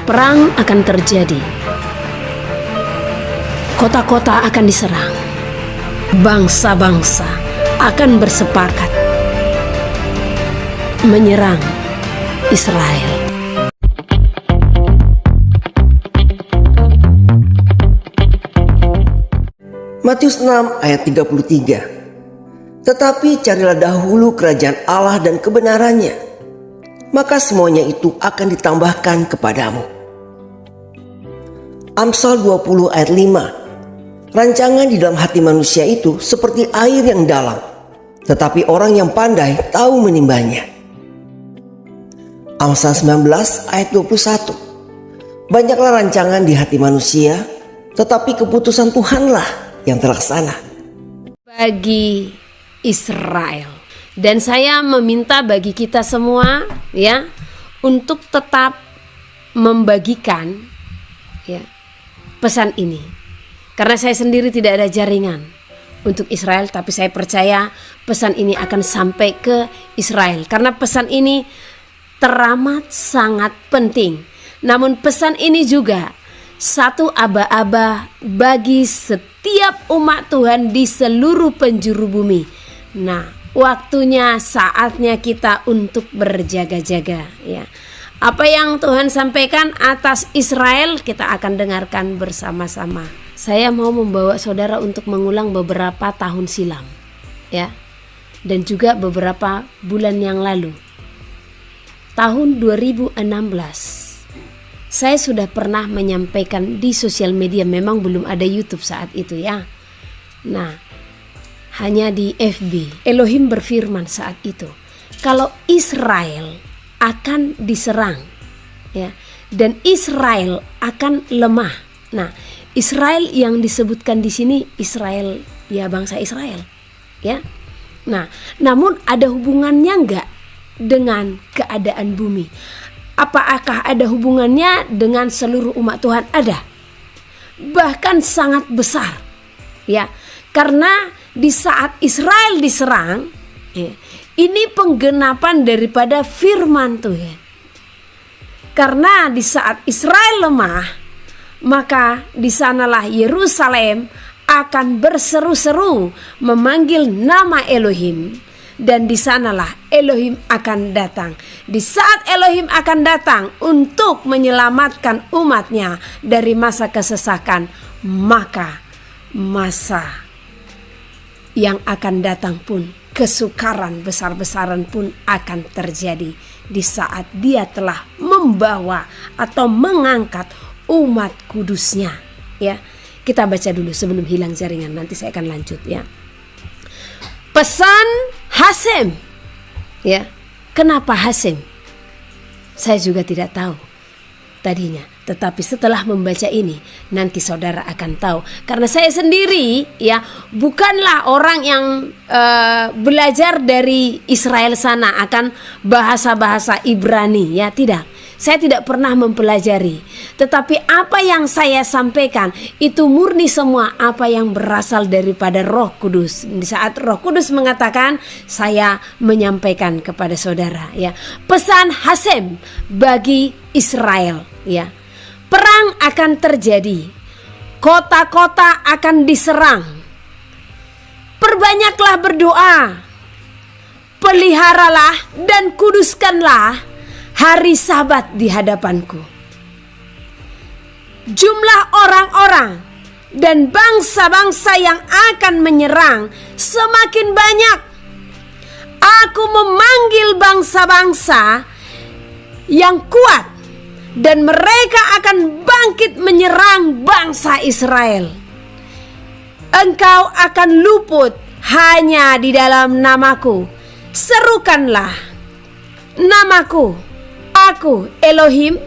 Perang akan terjadi. Kota-kota akan diserang. Bangsa-bangsa akan bersepakat menyerang Israel. Matius 6 ayat 33. Tetapi carilah dahulu kerajaan Allah dan kebenarannya, maka semuanya itu akan ditambahkan kepadamu. Amsal 20 ayat 5. Rancangan di dalam hati manusia itu seperti air yang dalam, tetapi orang yang pandai tahu menimbanya. Amsal 19 ayat 21. Banyaklah rancangan di hati manusia, tetapi keputusan Tuhanlah yang terlaksana. Bagi Israel. Dan saya meminta bagi kita semua ya untuk tetap membagikan ya pesan ini. Karena saya sendiri tidak ada jaringan untuk Israel, tapi saya percaya pesan ini akan sampai ke Israel. Karena pesan ini teramat sangat penting. Namun pesan ini juga satu aba-aba bagi setiap umat Tuhan di seluruh penjuru bumi. Nah, waktunya, saatnya kita untuk berjaga-jaga ya. Apa yang Tuhan sampaikan atas Israel kita akan dengarkan bersama-sama. Saya mau membawa saudara untuk mengulang beberapa tahun silam ya. Dan juga beberapa bulan yang lalu. Tahun 2016 saya sudah pernah menyampaikan di sosial media, memang belum ada YouTube saat itu ya. Nah, hanya di FB. Elohim berfirman saat itu, kalau Israel akan diserang ya, dan Israel akan lemah. Nah, Israel yang disebutkan di sini Israel ya, bangsa Israel ya. Nah, namun ada hubungannya enggak dengan keadaan bumi? Apakah ada hubungannya dengan seluruh umat Tuhan? Ada. Bahkan sangat besar. Ya, karena di saat Israel diserang, ya, ini penggenapan daripada firman Tuhan. Karena di saat Israel lemah, maka di sanalah Yerusalem akan berseru-seru memanggil nama Elohim. Dan di sanalah Elohim akan datang. Di saat Elohim akan datang untuk menyelamatkan umatnya dari masa kesesakan, maka masa yang akan datang pun, kesukaran besar-besaran pun akan terjadi di saat dia telah membawa atau mengangkat umat kudusnya ya. Kita baca dulu sebelum hilang jaringan, nanti saya akan lanjut ya. Pesan Hasem ya. Kenapa Hasem? Saya juga tidak tahu tadinya, tetapi setelah membaca ini nanti saudara akan tahu. Karena saya sendiri ya bukanlah orang yang belajar dari Israel sana akan bahasa-bahasa Ibrani ya, tidak. Saya tidak pernah mempelajari. Tetapi apa yang saya sampaikan itu murni semua apa yang berasal daripada Roh Kudus. Di saat Roh Kudus mengatakan, saya menyampaikan kepada saudara ya. Pesan Hasem bagi Israel ya. Perang akan terjadi. Kota-kota akan diserang. Perbanyaklah berdoa. Peliharalah dan kuduskanlah hari Sabat di hadapanku. Jumlah orang-orang dan bangsa-bangsa yang akan menyerang semakin banyak. Aku memanggil bangsa-bangsa yang kuat dan mereka akan bangkit menyerang bangsa Israel. Engkau akan luput hanya di dalam namaku. Serukanlah namaku. Aku Elohim,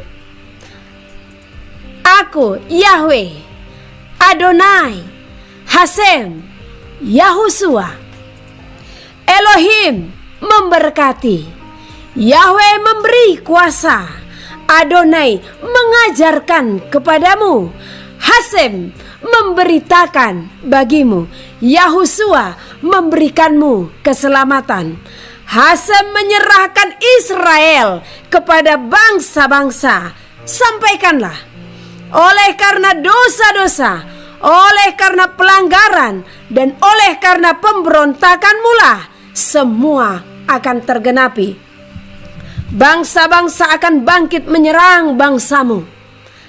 aku Yahweh, Adonai, Hasem, Yahushua. Elohim memberkati, Yahweh memberi kuasa, Adonai mengajarkan kepadamu, Hasem memberitakan bagimu, Yahushua memberikanmu keselamatan. Hasem menyerahkan Israel kepada bangsa-bangsa sampaikanlah. Oleh karena dosa-dosa, oleh karena pelanggaran, dan oleh karena pemberontakanmu lah semua akan tergenapi. Bangsa-bangsa akan bangkit menyerang bangsamu.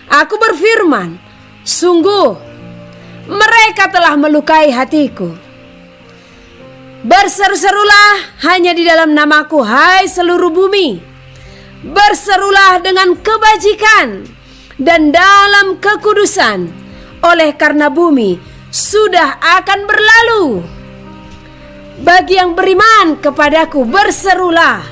Aku berfirman, sungguh mereka telah melukai hatiku. Berseru-serulah hanya di dalam namaku, hai seluruh bumi. Berserulah dengan kebajikan dan dalam kekudusan, oleh karena bumi sudah akan berlalu. Bagi yang beriman kepadaku, berserulah.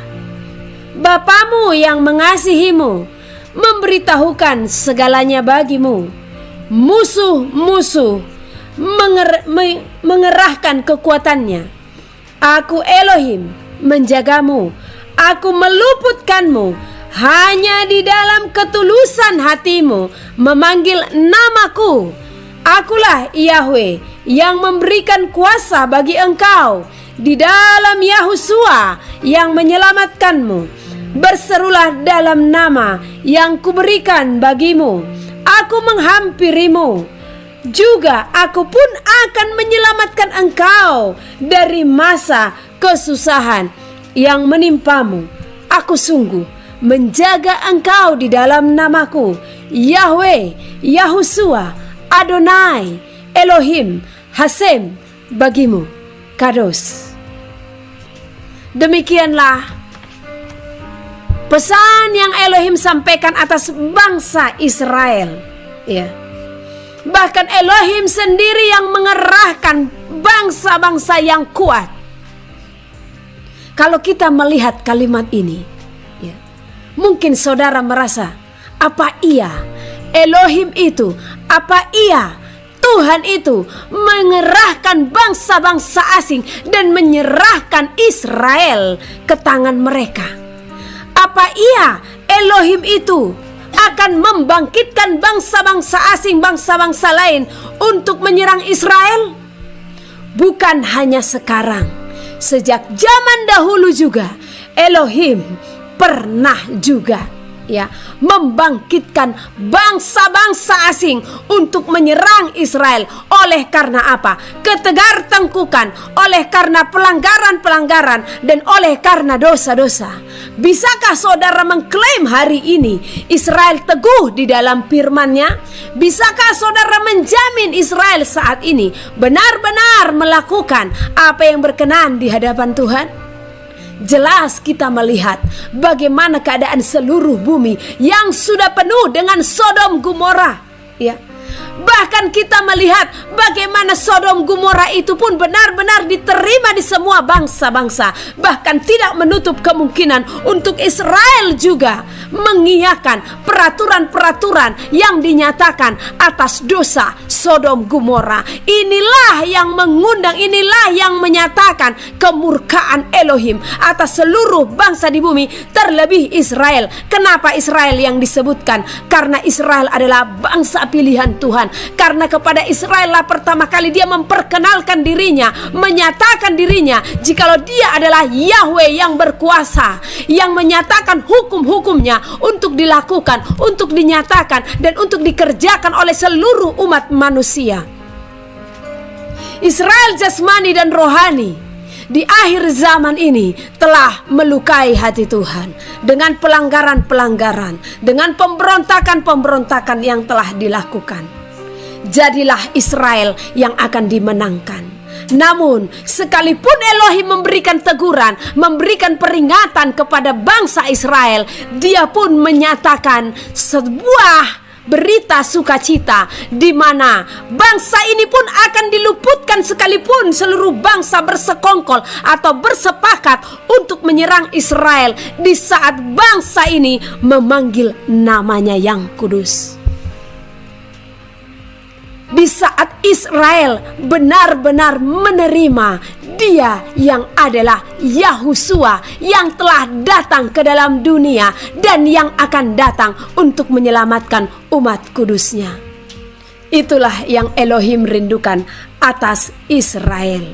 Bapamu yang mengasihimu memberitahukan segalanya bagimu. Musuh-musuh mengerahkan kekuatannya. Aku Elohim menjagamu, aku meluputkanmu. Hanya di dalam ketulusan hatimu memanggil namaku. Akulah Yahweh yang memberikan kuasa bagi engkau. Di dalam Yahusua yang menyelamatkanmu. Berserulah dalam nama yang kuberikan bagimu. Aku menghampirimu. Juga aku pun akan menyelamatkan engkau dari masa kesusahan yang menimpamu. Aku sungguh menjaga engkau di dalam namaku, Yahweh, Yahusua, Adonai, Elohim, Hasem bagimu, Kados. Demikianlah pesan yang Elohim sampaikan atas bangsa Israel. Ya. Bahkan Elohim sendiri yang mengerahkan bangsa-bangsa yang kuat. Kalau kita melihat kalimat ini, ya, mungkin saudara merasa, apa iya Elohim itu, apa iya Tuhan itu mengerahkan bangsa-bangsa asing dan menyerahkan Israel ke tangan mereka? Apa iya Elohim itu akan membangkitkan bangsa-bangsa asing, bangsa-bangsa lain untuk menyerang Israel? Bukan hanya sekarang, sejak zaman dahulu juga Elohim pernah juga membangkitkan bangsa-bangsa asing untuk menyerang Israel. Oleh karena apa? Ketegar tengkukan, oleh karena pelanggaran-pelanggaran, dan oleh karena dosa-dosa. Bisakah saudara mengklaim hari ini Israel teguh di dalam firman-Nya? Bisakah saudara menjamin Israel saat ini benar-benar melakukan apa yang berkenan di hadapan Tuhan? Jelas kita melihat bagaimana keadaan seluruh bumi yang sudah penuh dengan Sodom Gomora, ya. Bahkan kita melihat bagaimana Sodom Gomora itu pun benar-benar diterima di semua bangsa-bangsa. Bahkan tidak menutup kemungkinan untuk Israel juga mengiyakan peraturan-peraturan yang dinyatakan atas dosa Sodom Gomora. Inilah yang mengundang, inilah yang menyatakan kemurkaan Elohim atas seluruh bangsa di bumi, terlebih Israel. Kenapa Israel yang disebutkan? Karena Israel adalah bangsa pilihan Tuhan. Karena kepada Israel lah pertama kali dia memperkenalkan dirinya, menyatakan dirinya jikalau dia adalah Yahweh yang berkuasa, yang menyatakan hukum-hukumnya untuk dilakukan, untuk dinyatakan, dan untuk dikerjakan oleh seluruh umat manusia. Israel jasmani dan rohani di akhir zaman ini telah melukai hati Tuhan dengan pelanggaran-pelanggaran, dengan pemberontakan-pemberontakan yang telah dilakukan. Jadilah Israel yang akan dimenangkan. Namun sekalipun Elohim memberikan teguran, memberikan peringatan kepada bangsa Israel, dia pun menyatakan sebuah berita sukacita di mana bangsa ini pun akan diluputkan sekalipun seluruh bangsa bersekongkol atau bersepakat untuk menyerang Israel di saat bangsa ini memanggil namanya yang kudus. Di saat Israel benar-benar menerima Dia yang adalah Yahusua yang telah datang ke dalam dunia dan yang akan datang untuk menyelamatkan umat kudusnya. Itulah yang Elohim rindukan atas Israel.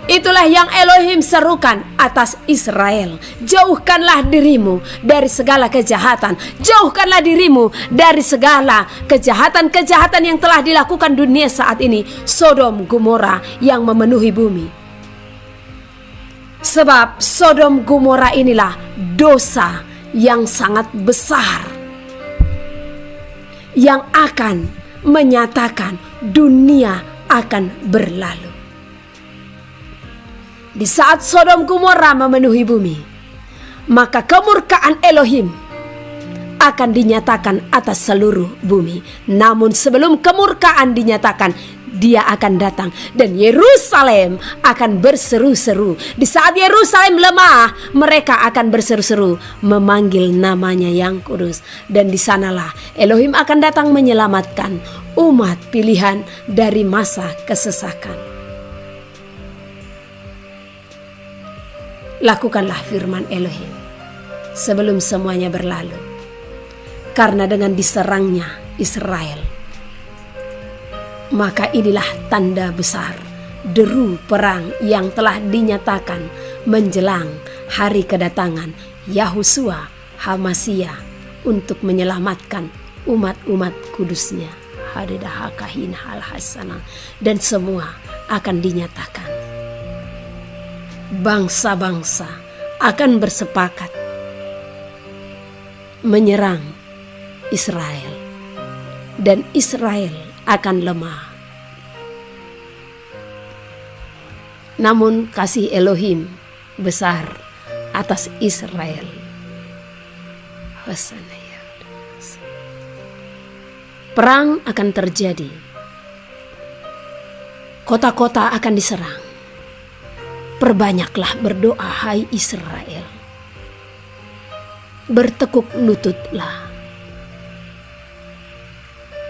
Itulah yang Elohim serukan atas Israel. Jauhkanlah dirimu dari segala kejahatan. Jauhkanlah dirimu dari segala kejahatan-kejahatan yang telah dilakukan dunia saat ini. Sodom Gomora yang memenuhi bumi. Sebab Sodom Gomora inilah dosa yang sangat besar, yang akan menyatakan dunia akan berlalu. Di saat Sodom Gomora memenuhi bumi, maka kemurkaan Elohim akan dinyatakan atas seluruh bumi. Namun sebelum kemurkaan dinyatakan, Dia akan datang dan Yerusalem akan berseru-seru. Di saat Yerusalem lemah, mereka akan berseru-seru memanggil namanya yang kudus. Dan di sanalah Elohim akan datang menyelamatkan umat pilihan dari masa kesesakan. Lakukanlah firman Elohim sebelum semuanya berlalu. Karena dengan diserangnya Israel, maka inilah tanda besar deru perang yang telah dinyatakan menjelang hari kedatangan Yahusua HaMasiah untuk menyelamatkan umat-umat kudusnya. Hadidah kahina al-hasanah. Dan semua akan dinyatakan. Bangsa-bangsa akan bersepakat menyerang Israel, dan Israel akan lemah. Namun kasih Elohim besar atas Israel. Perang akan terjadi. Kota-kota akan diserang. Perbanyaklah berdoa, hai Israel. Bertekuk lututlah.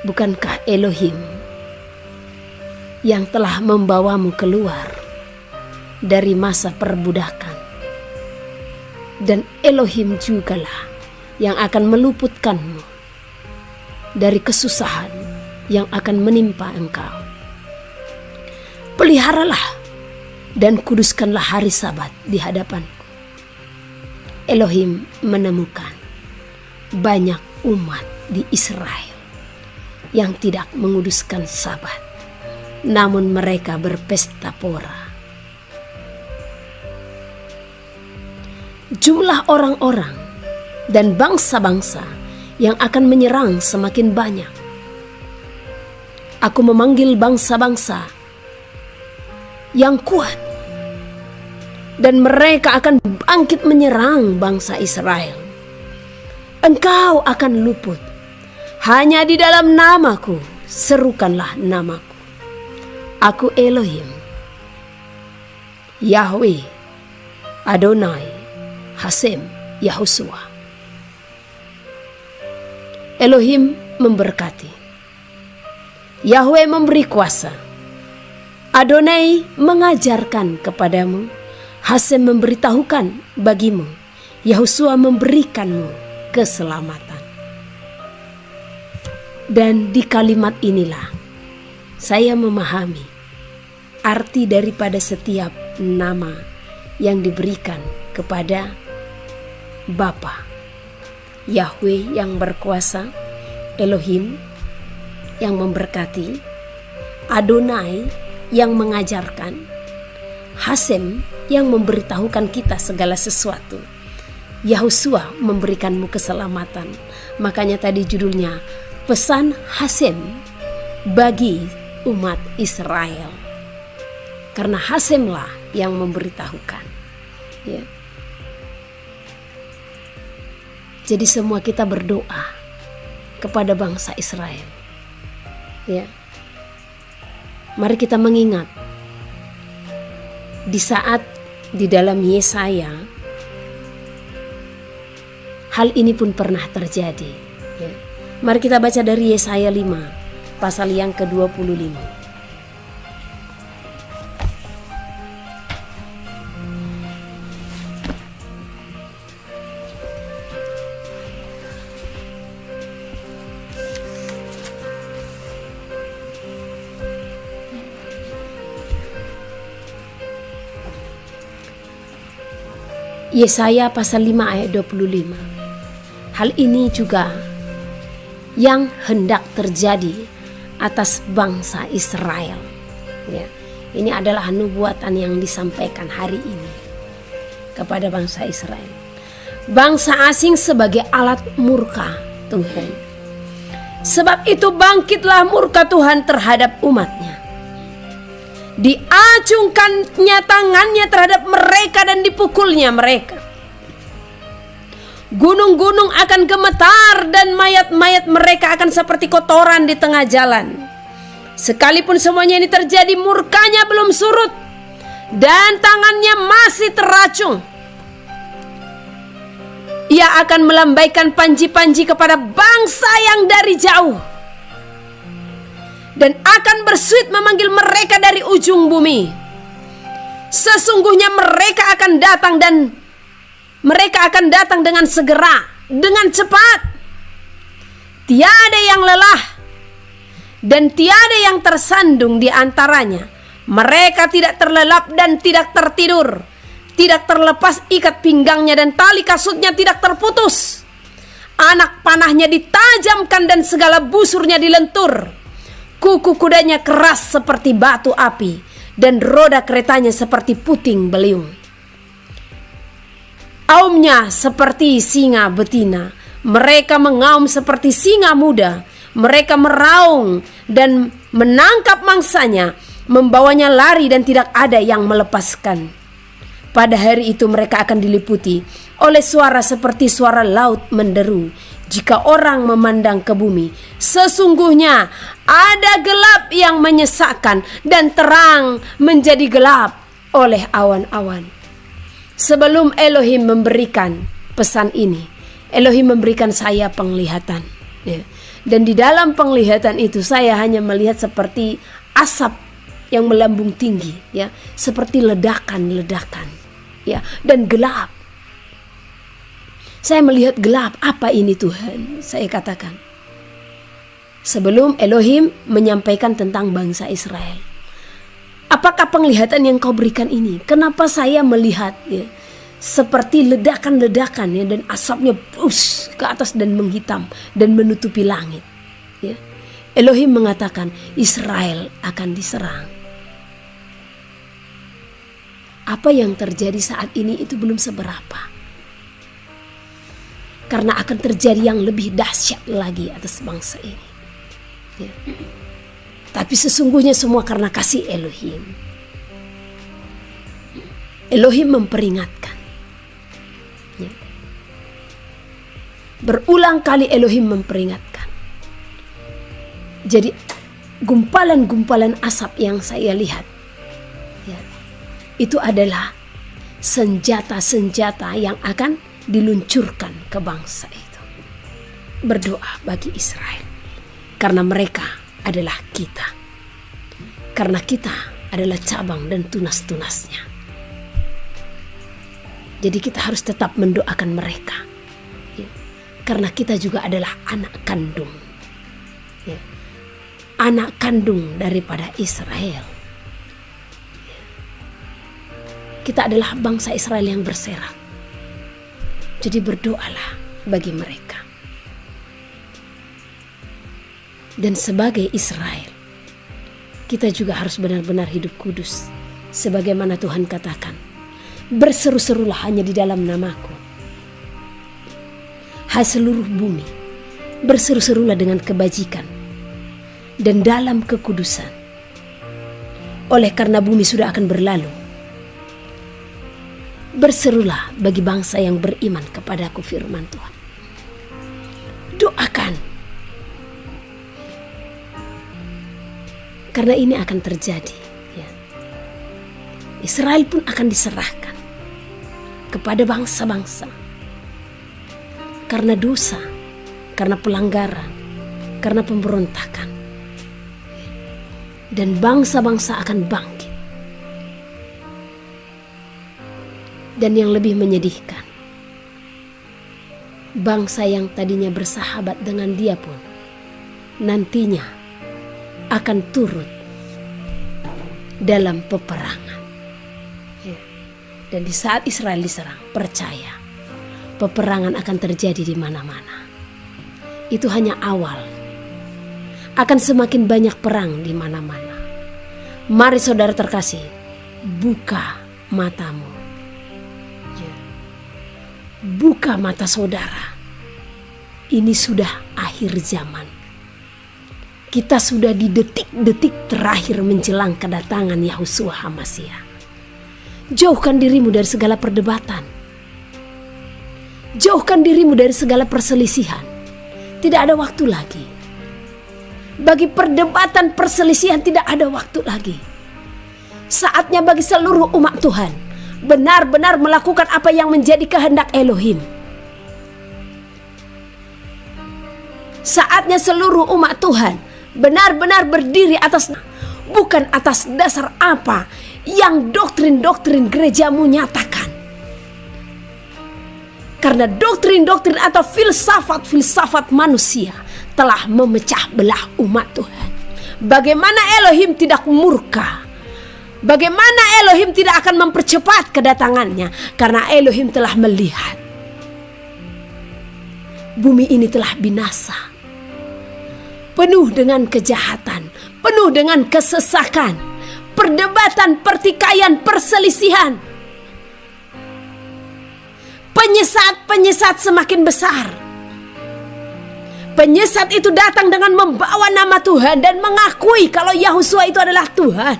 Bukankah Elohim yang telah membawamu keluar dari masa perbudakan? Dan Elohim jugalah yang akan meluputkanmu dari kesusahan yang akan menimpa engkau. Peliharalah dan kuduskanlah hari Sabat di hadapanku. Elohim menemukan banyak umat di Israel yang tidak menguduskan Sabat, namun mereka berpesta pora. Jumlah orang-orang dan bangsa-bangsa yang akan menyerang semakin banyak. Aku memanggil bangsa-bangsa yang kuat, dan mereka akan bangkit menyerang bangsa Israel. Engkau akan luput. Hanya di dalam namaku, serukanlah namaku. Aku Elohim, Yahweh, Adonai, Hasem, Yahusua. Elohim memberkati. Yahweh memberi kuasa. Adonai mengajarkan kepadamu. Hasem memberitahukan bagimu. Yahusua memberikanmu keselamatan. Dan di kalimat inilah saya memahami arti daripada setiap nama yang diberikan kepada Bapa. Yahweh yang berkuasa, Elohim yang memberkati, Adonai yang mengajarkan, Hasem yang memberitahukan kita segala sesuatu, Yahusua memberikanmu keselamatan. Makanya tadi judulnya pesan Hasem bagi umat Israel. Karena Hasemlah yang memberitahukan. Ya. Jadi semua kita berdoa kepada bangsa Israel. Ya. Mari kita mengingat di saat di dalam Yesaya hal ini pun pernah terjadi. Ya. Mari kita baca dari Yesaya 5 pasal yang ke-25. Yesaya pasal 5 ayat 25. Hal ini juga yang hendak terjadi atas bangsa Israel. Ya, ini adalah nubuatan yang disampaikan hari ini kepada bangsa Israel. Bangsa asing sebagai alat murka Tuhan. Sebab itu bangkitlah murka Tuhan terhadap umatnya. Diacungkannya tangannya terhadap mereka dan dipukulnya mereka. Gunung-gunung akan gemetar dan mayat-mayat mereka akan seperti kotoran di tengah jalan. Sekalipun semuanya ini terjadi, murkanya belum surut dan tangannya masih teracung. Ia akan melambaikan panji-panji kepada bangsa yang dari jauh dan akan bersuit memanggil mereka dari ujung bumi. Sesungguhnya mereka akan datang dan mereka akan datang dengan segera, dengan cepat. Tiada yang lelah dan tiada yang tersandung di antaranya. Mereka tidak terlelap dan tidak tertidur. Tidak terlepas ikat pinggangnya dan tali kasutnya tidak terputus. Anak panahnya ditajamkan dan segala busurnya dilentur. Kuku kudanya keras seperti batu api dan roda keretanya seperti puting beliung. Aumnya seperti singa betina. Mereka mengaum seperti singa muda. Mereka meraung dan menangkap mangsanya, membawanya lari dan tidak ada yang melepaskan. Pada hari itu mereka akan diliputi oleh suara seperti suara laut menderu. Jika orang memandang ke bumi, sesungguhnya ada gelap yang menyesakkan dan terang menjadi gelap oleh awan-awan. Sebelum Elohim memberikan pesan ini, Elohim memberikan saya penglihatan. Ya. Dan di dalam penglihatan itu saya hanya melihat seperti asap yang melambung tinggi, ya, seperti ledakan-ledakan. Ya, dan gelap. Saya melihat gelap. Apa ini Tuhan? Saya katakan. Sebelum Elohim menyampaikan tentang bangsa Israel. Apakah penglihatan yang kau berikan ini? Kenapa saya melihat, ya, seperti ledakan-ledakan, ya, dan asapnya bus ke atas dan menghitam dan menutupi langit. Ya. Elohim mengatakan Israel akan diserang. Apa yang terjadi saat ini itu belum seberapa. Karena akan terjadi yang lebih dahsyat lagi atas bangsa ini. Ya. Tapi sesungguhnya semua karena kasih Elohim. Elohim memperingatkan. Ya. Berulang kali Elohim memperingatkan. Jadi gumpalan-gumpalan asap yang saya lihat, itu adalah senjata-senjata yang akan diluncurkan ke bangsa itu. Berdoa bagi Israel. Karena mereka adalah kita. Karena kita adalah cabang dan tunas-tunasnya. Jadi kita harus tetap mendoakan mereka. Ya. Karena kita juga adalah anak kandung. Ya. Anak kandung daripada Israel. Kita adalah bangsa Israel yang berserak. Jadi berdoalah bagi mereka. Dan sebagai Israel, kita juga harus benar-benar hidup kudus. Sebagaimana Tuhan katakan, berseru-serulah hanya di dalam namaku. Hai seluruh bumi, berseru-serulah dengan kebajikan dan dalam kekudusan. Oleh karena bumi sudah akan berlalu, berserulah bagi bangsa yang beriman kepadaku, firman Tuhan. Doakan. Karena ini akan terjadi. Ya. Israel pun akan diserahkan kepada bangsa-bangsa. Karena dosa, karena pelanggaran, karena pemberontakan. Dan bangsa-bangsa akan bangkit. Dan yang lebih menyedihkan, bangsa yang tadinya bersahabat dengan dia pun nantinya akan turut dalam peperangan. Dan di saat Israel diserang, percaya, peperangan akan terjadi di mana-mana. Itu hanya awal. Akan semakin banyak perang di mana-mana. Mari saudara terkasih, buka matamu. Ya. Buka mata saudara. Ini sudah akhir zaman. Kita sudah di detik-detik terakhir menjelang kedatangan Yahushua HaMasiah. Jauhkan dirimu dari segala perdebatan. Jauhkan dirimu dari segala perselisihan. Tidak ada waktu lagi. Bagi perdebatan perselisihan tidak ada waktu lagi. Saatnya bagi seluruh umat Tuhan benar-benar melakukan apa yang menjadi kehendak Elohim. Saatnya seluruh umat Tuhan benar-benar berdiri bukan atas dasar apa yang doktrin-doktrin gerejamu nyatakan. Karena doktrin-doktrin atau filsafat-filsafat manusia telah memecah belah umat Tuhan. Bagaimana Elohim tidak murka? Bagaimana Elohim tidak akan mempercepat kedatangannya? Karena Elohim telah melihat bumi ini telah binasa, penuh dengan kejahatan, penuh dengan kesesakan, perdebatan, pertikaian, perselisihan. Penyesat semakin besar. Penyesat itu datang dengan membawa nama Tuhan dan mengakui kalau Yahushua itu adalah Tuhan.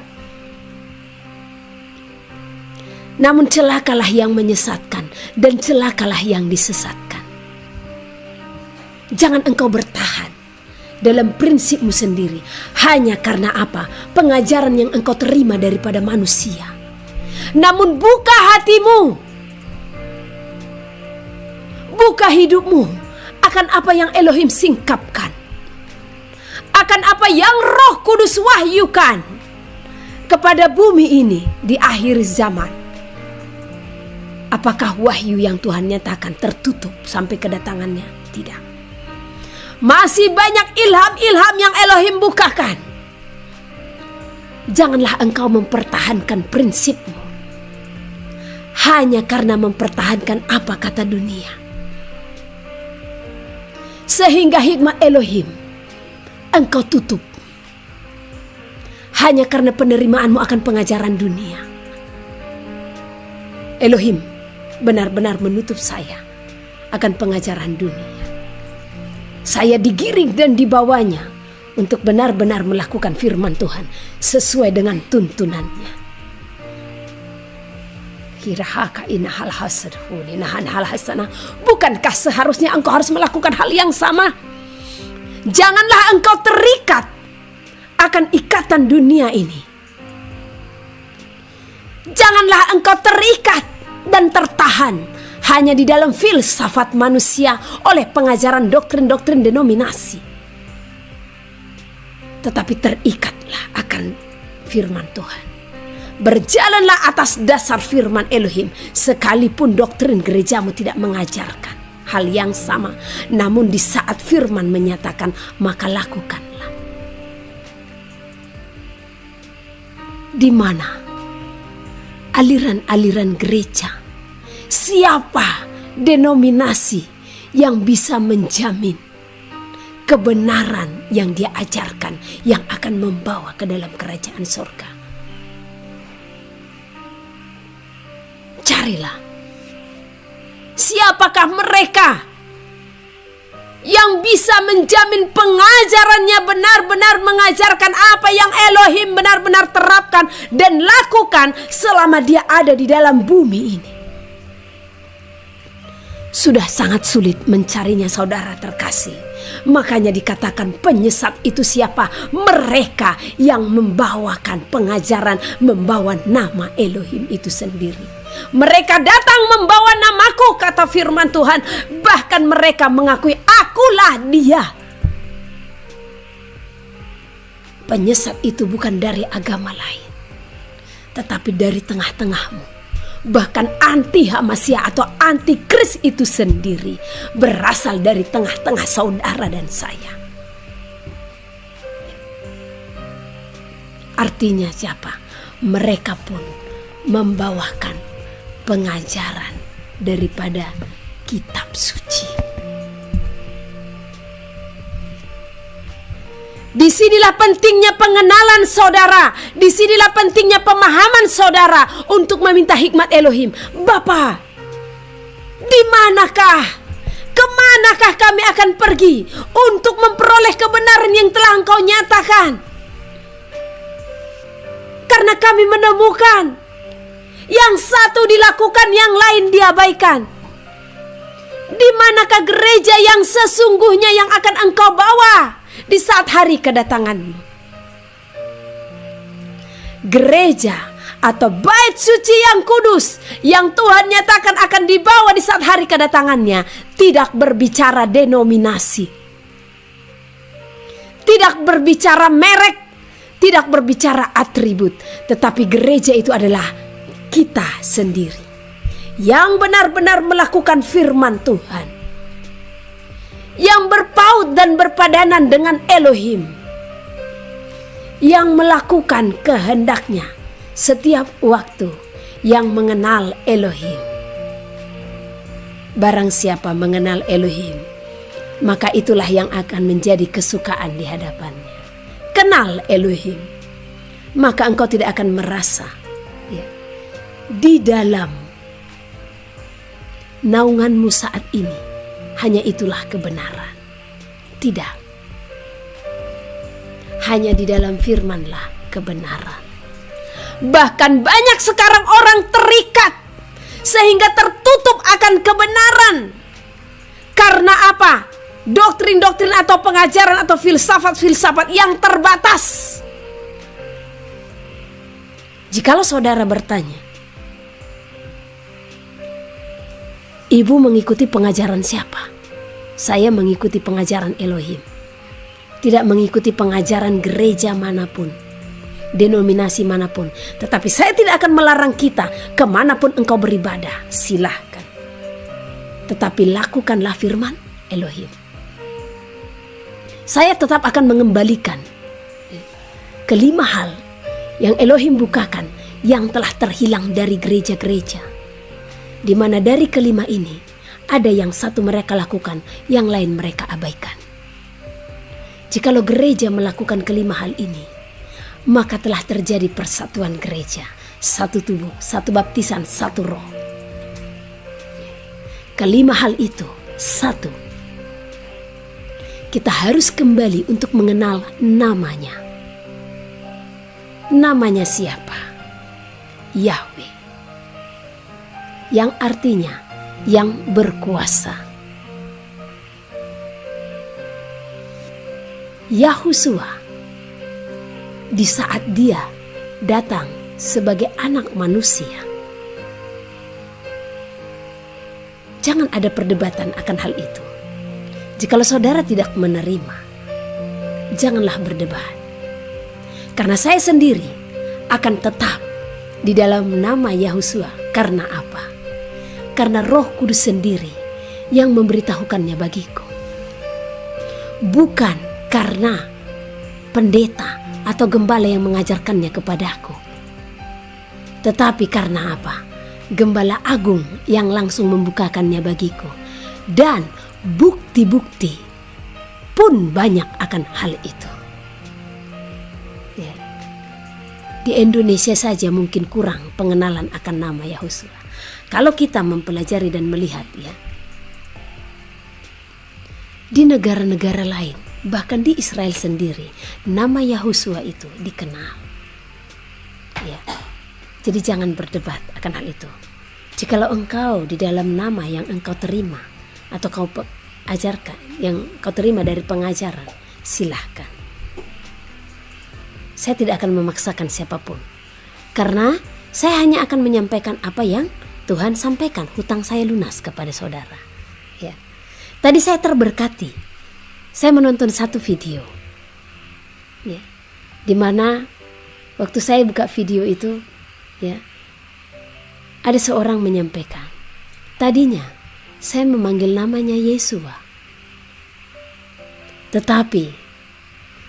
Namun celakalah yang menyesatkan dan celakalah yang disesatkan. Jangan engkau bertahan dalam prinsipmu sendiri hanya karena apa? Pengajaran yang engkau terima daripada manusia. Namun buka hatimu, buka hidupmu akan apa yang Elohim singkapkan, akan apa yang Roh Kudus wahyukan kepada bumi ini di akhir zaman. Apakah wahyu yang Tuhan nyatakan tertutup sampai kedatangannya? Tidak. Masih banyak ilham-ilham yang Elohim bukakan. Janganlah engkau mempertahankan prinsipmu hanya karena mempertahankan apa kata dunia, sehingga hikmat Elohim engkau tutup hanya karena penerimaanmu akan pengajaran dunia. Elohim benar-benar menutup saya akan pengajaran dunia. Saya digiring dan dibawanya untuk benar-benar melakukan firman Tuhan sesuai dengan tuntunannya. Bukankah seharusnya engkau harus melakukan hal yang sama? Janganlah engkau terikat akan ikatan dunia ini. Janganlah engkau terikat dan tertahan hanya di dalam filsafat manusia oleh pengajaran doktrin-doktrin denominasi. Tetapi terikatlah akan firman Tuhan. Berjalanlah atas dasar firman Elohim, sekalipun doktrin gerejamu tidak mengajarkan hal yang sama. Namun di saat firman menyatakan, maka lakukanlah. Di mana aliran-aliran gereja? Siapa denominasi yang bisa menjamin kebenaran yang dia ajarkan yang akan membawa ke dalam kerajaan surga? Carilah. Siapakah mereka yang bisa menjamin pengajarannya benar-benar mengajarkan apa yang Elohim benar-benar terapkan dan lakukan selama dia ada di dalam bumi ini? Sudah sangat sulit mencarinya, saudara terkasih. Makanya dikatakan penyesat itu siapa? Mereka yang membawakan pengajaran, membawa nama Elohim itu sendiri. Mereka datang membawa namaku, kata firman Tuhan. Bahkan mereka mengakui, akulah dia. Penyesat itu bukan dari agama lain, tetapi dari tengah-tengahmu. Bahkan anti Hamasiah atau anti Kris itu sendiri berasal dari tengah-tengah saudara dan saya. Artinya siapa? Mereka pun membawakan pengajaran daripada kitab suci. Disinilah pentingnya pengenalan saudara. Disinilah pentingnya pemahaman saudara untuk meminta hikmat Elohim. Bapa, di manakah, kemanakah kami akan pergi untuk memperoleh kebenaran yang telah Engkau nyatakan? Karena kami menemukan yang satu dilakukan, yang lain diabaikan. Di manakah gereja yang sesungguhnya yang akan Engkau bawa di saat hari kedatangan-Mu? Gereja atau bait suci yang kudus yang Tuhan nyatakan akan dibawa di saat hari kedatangannya tidak berbicara denominasi, tidak berbicara merek, tidak berbicara atribut, tetapi gereja itu adalah kita sendiri yang benar-benar melakukan firman Tuhan, yang berpaut dan berpadanan dengan Elohim, yang melakukan kehendaknya setiap waktu, yang mengenal Elohim. Barang siapa mengenal Elohim, maka itulah yang akan menjadi kesukaan di hadapannya. Kenal Elohim, maka engkau tidak akan merasa di dalam naunganmu saat ini hanya itulah kebenaran. Tidak. Hanya di dalam firmanlah kebenaran. Bahkan banyak sekarang orang terikat sehingga tertutup akan kebenaran. Karena apa? Doktrin-doktrin atau pengajaran atau filsafat-filsafat yang terbatas. Jikalau saudara bertanya, ibu mengikuti pengajaran siapa? Saya mengikuti pengajaran Elohim. Tidak mengikuti pengajaran gereja manapun, denominasi manapun. Tetapi saya tidak akan melarang kita kemanapun engkau beribadah, silahkan. Tetapi lakukanlah firman Elohim. Saya tetap akan mengembalikan kelima hal yang Elohim bukakan yang telah terhilang dari gereja-gereja, di mana dari kelima ini ada yang satu mereka lakukan, yang lain mereka abaikan. Jikalau gereja melakukan kelima hal ini, maka telah terjadi persatuan gereja, satu tubuh, satu baptisan, satu roh. Kelima hal itu, satu, kita harus kembali untuk mengenal namanya. Namanya siapa? Yahweh, yang artinya yang berkuasa. Yahusua, di saat dia datang sebagai anak manusia, jangan ada perdebatan akan hal itu. Jikalau saudara tidak menerima, janganlah berdebat. Karena saya sendiri akan tetap di dalam nama Yahusua. Karena apa? Karena Roh Kudus sendiri yang memberitahukannya bagiku. Bukan karena pendeta atau gembala yang mengajarkannya kepadaku. Tetapi karena apa? Gembala agung yang langsung membukakannya bagiku. Dan bukti-bukti pun banyak akan hal itu. Ya. Di Indonesia saja mungkin kurang pengenalan akan nama Yahusua. Kalau kita mempelajari dan melihat ya, di negara-negara lain, bahkan di Israel sendiri, nama Yahusua itu dikenal. Ya. Jadi jangan berdebat akan hal itu. Jikalau engkau di dalam nama yang engkau terima atau kau ajarkan, yang kau terima dari pengajaran, silahkan. Saya tidak akan memaksakan siapapun. Karena saya hanya akan menyampaikan apa yang Tuhan sampaikan. Hutang saya lunas kepada saudara. Ya. Tadi saya terberkati. Saya menonton satu video. Ya. Di mana waktu saya buka video itu, ya, ada seorang menyampaikan, tadinya saya memanggil namanya Yesua, tetapi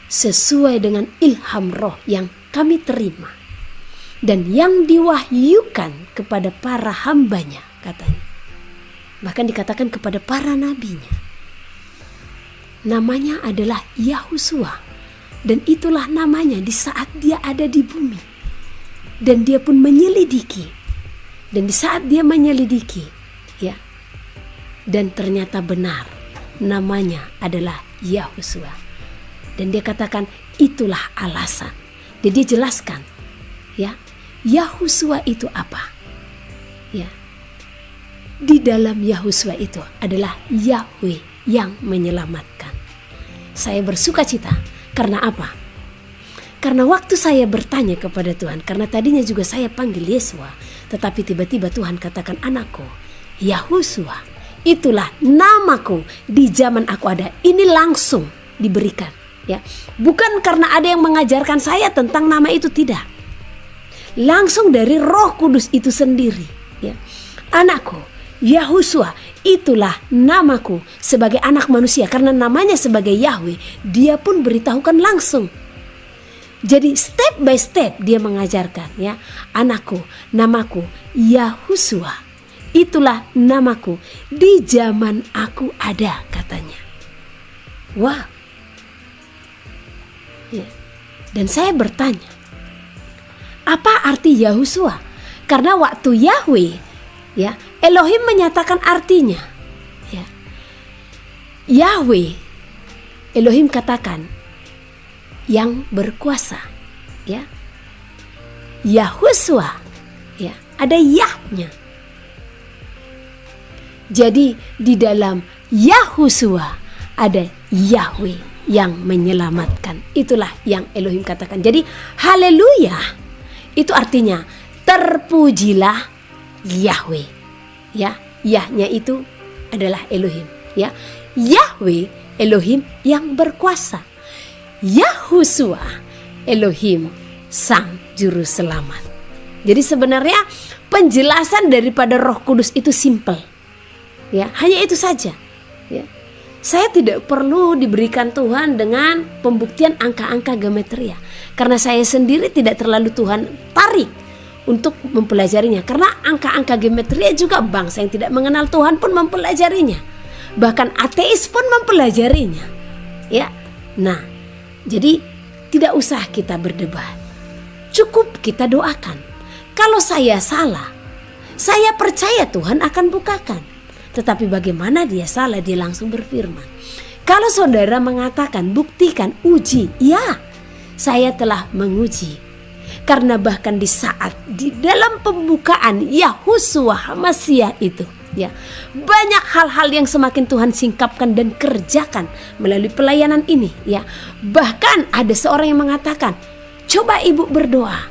sesuai dengan ilham roh yang kami terima dan yang diwahyukan kepada para hambanya, katanya. Bahkan dikatakan kepada para nabinya. Namanya adalah Yahusua. Dan itulah namanya di saat dia ada di bumi. Dan dia pun menyelidiki. Dan di saat dia menyelidiki, ya, dan ternyata benar, namanya adalah Yahusua. Dan dia katakan itulah alasan. Dan dia jelaskan, ya, Yahusua itu apa? Ya. Di dalam Yahusua itu adalah Yahweh yang menyelamatkan. Saya bersuka cita karena apa? Karena waktu saya bertanya kepada Tuhan, karena tadinya juga saya panggil Yesua, tetapi tiba-tiba Tuhan katakan, anakku, Yahusua, itulah namaku di zaman aku ada. Ini langsung diberikan, ya. Bukan karena ada yang mengajarkan saya tentang nama itu, tidak. Langsung dari Roh Kudus itu sendiri, ya. Anakku, Yahusua, itulah namaku sebagai anak manusia. Karena namanya sebagai Yahweh, dia pun beritahukan langsung. Jadi step by step dia mengajarkan, ya. Anakku, namaku Yahusua, itulah namaku di zaman aku ada, katanya. Wah. Ya. Dan saya bertanya, apa arti Yahusua? Karena waktu Yahweh, ya, Elohim menyatakan artinya, ya. Yahweh, Elohim katakan yang berkuasa, ya. Yahusua, ya, ada Yahnya. Jadi di dalam Yahusua ada Yahweh yang menyelamatkan. Itulah yang Elohim katakan. Jadi haleluya itu artinya terpujilah Yahweh, ya. Yahnya itu adalah Elohim, ya. Yahweh, Elohim yang berkuasa. Yahusua, Elohim sang juru selamat. Jadi sebenarnya penjelasan daripada Roh Kudus itu simple, ya, hanya itu saja, ya. Saya tidak perlu diberikan Tuhan dengan pembuktian angka-angka geometria, karena saya sendiri tidak terlalu Tuhan tarik untuk mempelajarinya. Karena angka-angka geometria juga bangsa yang tidak mengenal Tuhan pun mempelajarinya, bahkan ateis pun mempelajarinya, ya. Nah, jadi tidak usah kita berdebat, cukup kita doakan. Kalau saya salah, saya percaya Tuhan akan bukakan. Tetapi bagaimana dia salah, dia langsung berfirman. Kalau saudara mengatakan buktikan, uji, ya, saya telah menguji. Karena bahkan di saat di dalam pembukaan Yahusua Hamasyah itu, ya, banyak hal-hal yang semakin Tuhan singkapkan dan kerjakan melalui pelayanan ini, ya. Bahkan ada seorang yang mengatakan, coba ibu berdoa,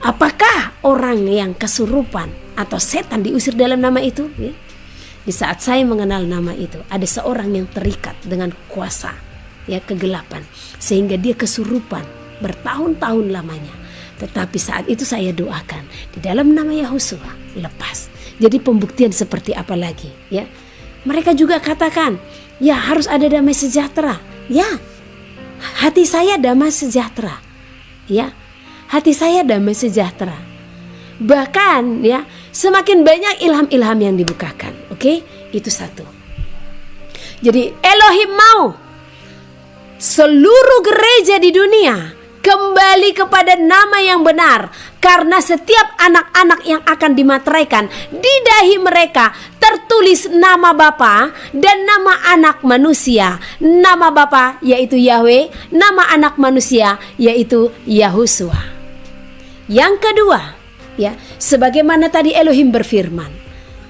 apakah orang yang kesurupan atau setan diusir dalam nama itu, ya? Di saat saya mengenal nama itu, ada seorang yang terikat dengan kuasa, ya, kegelapan, sehingga dia kesurupan bertahun-tahun lamanya. Tetapi saat itu saya doakan di dalam nama Yahusua, lepas. Jadi pembuktian seperti apa lagi, ya? Mereka juga katakan, ya, harus ada damai sejahtera. Ya, hati saya damai sejahtera, ya, hati saya damai sejahtera. Bahkan, ya, semakin banyak ilham-ilham yang dibukakan. Oke, itu satu. Jadi Elohim mau seluruh gereja di dunia kembali kepada nama yang benar, karena setiap anak-anak yang akan dimateraikan, di dahi mereka tertulis nama Bapa dan nama anak manusia. Nama Bapa yaitu Yahweh, nama anak manusia yaitu Yahusua. Yang kedua, ya, sebagaimana tadi Elohim berfirman,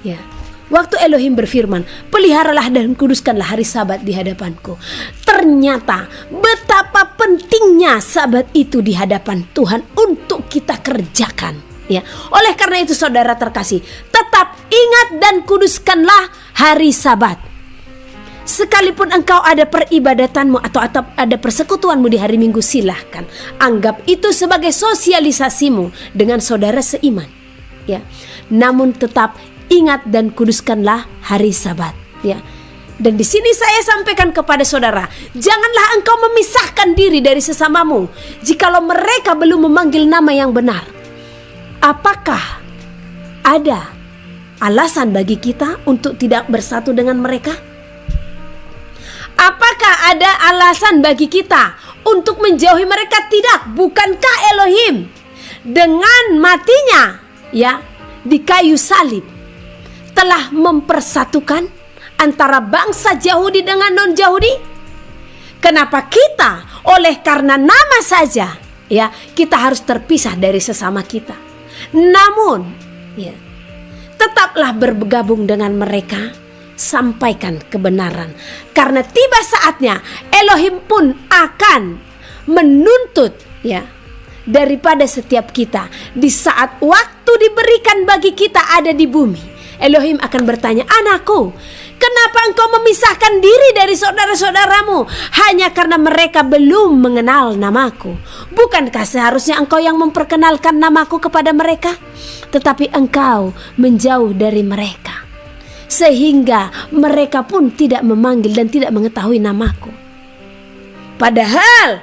ya. Waktu Elohim berfirman, peliharalah dan kuduskanlah hari Sabat di hadapanku. Ternyata betapa pentingnya Sabat itu di hadapan Tuhan untuk kita kerjakan, ya. Oleh karena itu saudara terkasih, tetap ingat dan kuduskanlah hari Sabat. Sekalipun engkau ada peribadatanmu atau ada persekutuanmu di hari Minggu, silahkan anggap itu sebagai sosialisasimu dengan saudara seiman, ya. Namun tetap ingat dan kuduskanlah hari Sabat, ya. Dan di sini saya sampaikan kepada saudara, janganlah engkau memisahkan diri dari sesamamu jikalau mereka belum memanggil nama yang benar. Apakah ada alasan bagi kita untuk tidak bersatu dengan mereka? Apakah ada alasan bagi kita untuk menjauhi mereka? Tidak. Bukankah Elohim dengan matinya ya di kayu salib telah mempersatukan antara bangsa Yahudi dengan non-Yahudi? Kenapa kita oleh karena nama saja ya kita harus terpisah dari sesama kita? Namun ya tetaplah bergabung dengan mereka, sampaikan kebenaran, karena tiba saatnya Elohim pun akan menuntut ya daripada setiap kita. Di saat waktu diberikan bagi kita ada di bumi, Elohim akan bertanya, anakku, kenapa engkau memisahkan diri dari saudara-saudaramu hanya karena mereka belum mengenal namaku? Bukankah seharusnya engkau yang memperkenalkan namaku kepada mereka? Tetapi engkau menjauh dari mereka, sehingga mereka pun tidak memanggil dan tidak mengetahui namaku. Padahal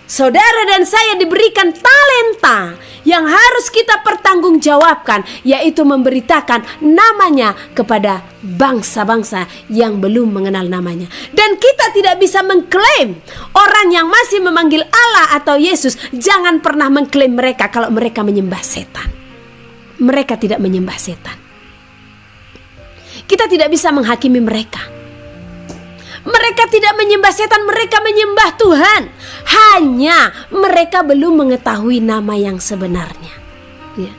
saudara dan saya diberikan talenta yang harus kita pertanggungjawabkan, yaitu memberitakan namanya kepada bangsa-bangsa yang belum mengenal namanya. Dan kita tidak bisa mengklaim orang yang masih memanggil Allah atau Yesus. Jangan pernah mengklaim mereka kalau mereka menyembah setan. Mereka tidak menyembah setan. Kita tidak bisa menghakimi mereka. Mereka tidak menyembah setan, mereka menyembah Tuhan. Hanya mereka belum mengetahui nama yang sebenarnya ya.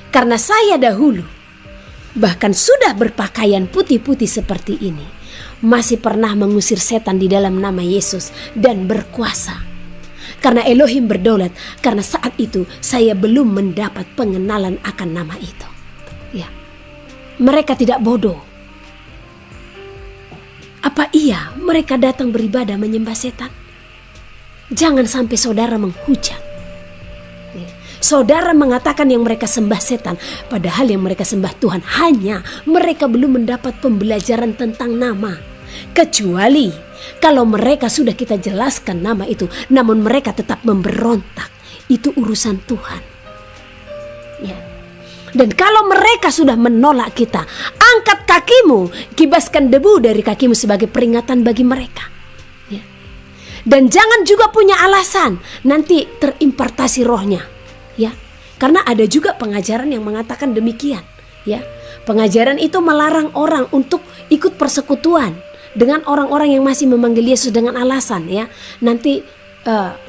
Karena saya dahulu bahkan sudah berpakaian putih-putih seperti ini, masih pernah mengusir setan di dalam nama Yesus dan berkuasa. Karena Elohim berdaulat, karena saat itu saya belum mendapat pengenalan akan nama itu ya. Mereka tidak bodoh. Apa iya mereka datang beribadah menyembah setan? Jangan sampai saudara menghujat ya. Saudara mengatakan yang mereka sembah setan, padahal yang mereka sembah Tuhan. Hanya mereka belum mendapat pembelajaran tentang nama. Kecuali kalau mereka sudah kita jelaskan nama itu, namun mereka tetap memberontak, itu urusan Tuhan ya. Dan kalau mereka sudah menolak kita, angkat kakimu, kibaskan debu dari kakimu sebagai peringatan bagi mereka ya. Dan jangan juga punya alasan nanti terimpartasi rohnya ya. Karena ada juga pengajaran yang mengatakan demikian ya. Pengajaran itu melarang orang untuk ikut persekutuan dengan orang-orang yang masih memanggil Yesus dengan alasan ya, nanti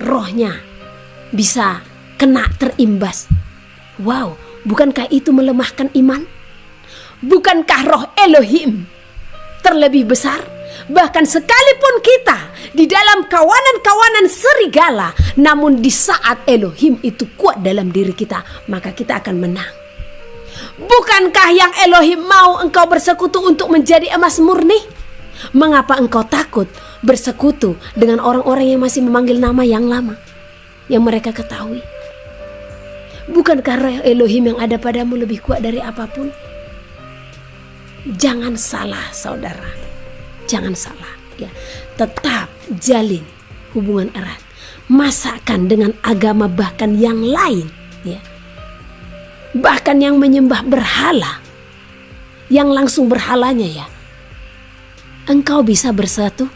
rohnya bisa kena terimbas. Wow, bukankah itu melemahkan iman? Bukankah roh Elohim terlebih besar? Bahkan sekalipun kita di dalam kawanan-kawanan serigala, namun di saat Elohim itu kuat dalam diri kita, maka kita akan menang. Bukankah yang Elohim mau engkau bersekutu untuk menjadi emas murni? Mengapa engkau takut bersekutu dengan orang-orang yang masih memanggil nama yang lama, yang mereka ketahui? Bukankah roh Elohim yang ada padamu lebih kuat dari apapun? Jangan salah saudara, jangan salah ya. Tetap jalin hubungan erat, masakan dengan agama bahkan yang lain ya. Bahkan yang menyembah berhala, yang langsung berhalanya ya. Engkau bisa bersatu,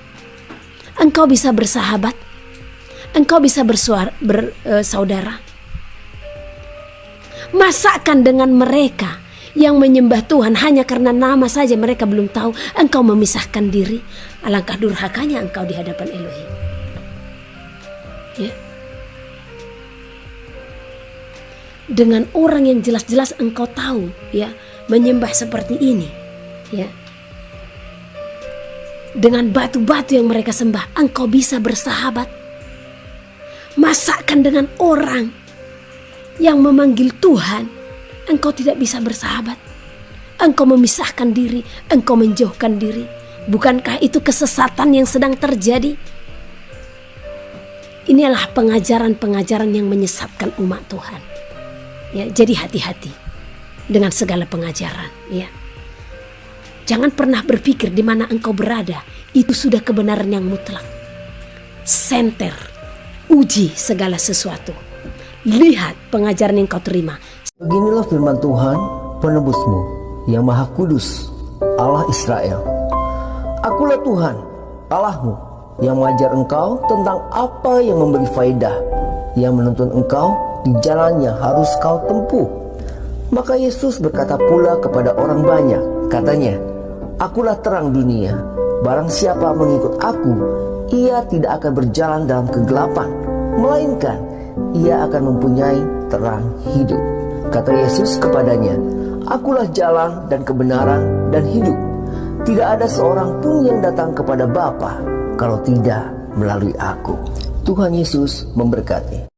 engkau bisa bersahabat, engkau bisa bersaudara. Masakan dengan mereka yang menyembah Tuhan hanya karena nama saja mereka belum tahu, engkau memisahkan diri. Alangkah durhakanya engkau di hadapan Elohim ya. Dengan orang yang jelas-jelas engkau tahu ya menyembah seperti ini ya, dengan batu-batu yang mereka sembah, engkau bisa bersahabat. Masakan dengan orang yang memanggil Tuhan, engkau tidak bisa bersahabat. Engkau memisahkan diri, engkau menjauhkan diri. Bukankah itu kesesatan yang sedang terjadi? Inilah pengajaran-pengajaran yang menyesatkan umat Tuhan ya. Jadi hati-hati dengan segala pengajaran ya. Jangan pernah berpikir di mana engkau berada itu sudah kebenaran yang mutlak. Senter, uji segala sesuatu. Lihat pengajaran yang kau terima. Beginilah firman Tuhan penebusmu yang maha kudus, Allah Israel. Akulah Tuhan, Allahmu, yang mengajar engkau tentang apa yang memberi faedah, yang menuntun engkau di jalan yang harus kau tempuh. Maka Yesus berkata pula kepada orang banyak, katanya, Akulah terang dunia. Barang siapa mengikut aku, ia tidak akan berjalan dalam kegelapan, melainkan ia akan mempunyai terang hidup. Kata Yesus kepadanya, Akulah jalan dan kebenaran dan hidup. Tidak ada seorang pun yang datang kepada Bapa kalau tidak melalui aku. Tuhan Yesus memberkati.